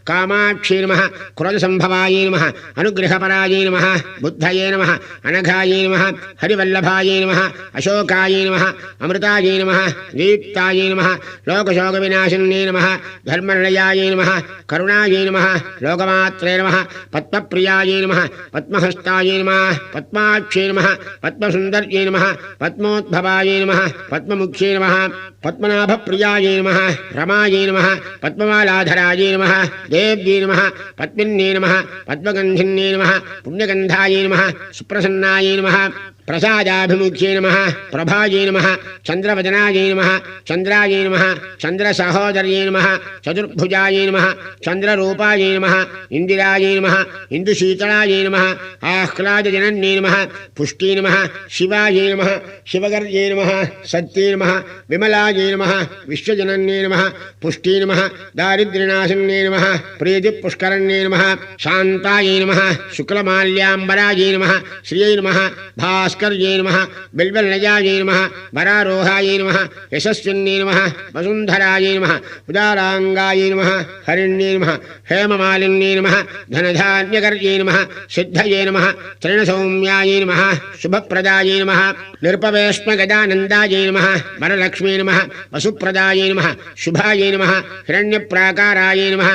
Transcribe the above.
कामाक्षी नमः क्रोधसंभवायै नमः अनुग्रहपरायै नमः बुद्धये नमः अनघायै नमः हरिवल्लभायै नमः अशोकायै नमः अमृतायै नमः दीप्तायै नमः लोकशोकविनाशिन्यै नमः धर्मनिलयायै नमः करुणायै नमः लोकमात्रे नमः पद्मप्रियायै नमः पद्महस्तायै नमः पद्माक्षी नमः पद्मसुन्दर्यै नमः पद्मोद्भवायै नमः पद्ममुख्यै नमः पद्मनाभप्रियायै नमः रमायै नमः पद्ममालाधरायै नमः देव्यै नमः पद्मिन्यै नमः पद्मगन्धिन्यै नमः पुण्यगन्धायै नमः सुप्रसन्नायै नमः प्रसादाभिमुख्यै नमः प्रभायै नमः चन्द्रवदनायै नमः चन्द्रायै नमः चन्द्रसहोदर्यै नमः चतुर्भुजायै नमः चन्द्ररूपायै नमः इन्दिरायै नमः इन्दुशीतलायै नमः आह्लादजनन्यै नमः पुष्टै नमः शिवायै नमः शिवगर्यै नमः सत्यै नमः विमलायै नमः विश्वजनन्यै नमः पुष्टै नमः दारिद्र्यनाशिन्यै नमः प्रीतिपुष्करण्यै नमः शान्तायै नमः शुक्लमाल्याम्बरायै नमः श्रियै नमः भास्कर्यै नमः बिल्वलनयायै नमः वरारोहायै नमः यशस्विन्यै नमः वसुन्धरायै नमः उदाराङ्गायै नमः हरिण्यै नमः हेममालिन्यै नमः धनधान्यकर्यै नमः सिद्धये नमः तृणसौम्यायै नमः शुभप्रदायै नमः निरुपवेश्मगदानन्दायै नमः वरलक्ष्मी नमः वसुप्रदायै नमः शुभायै नमः हिरण्यप्राकारायै नमः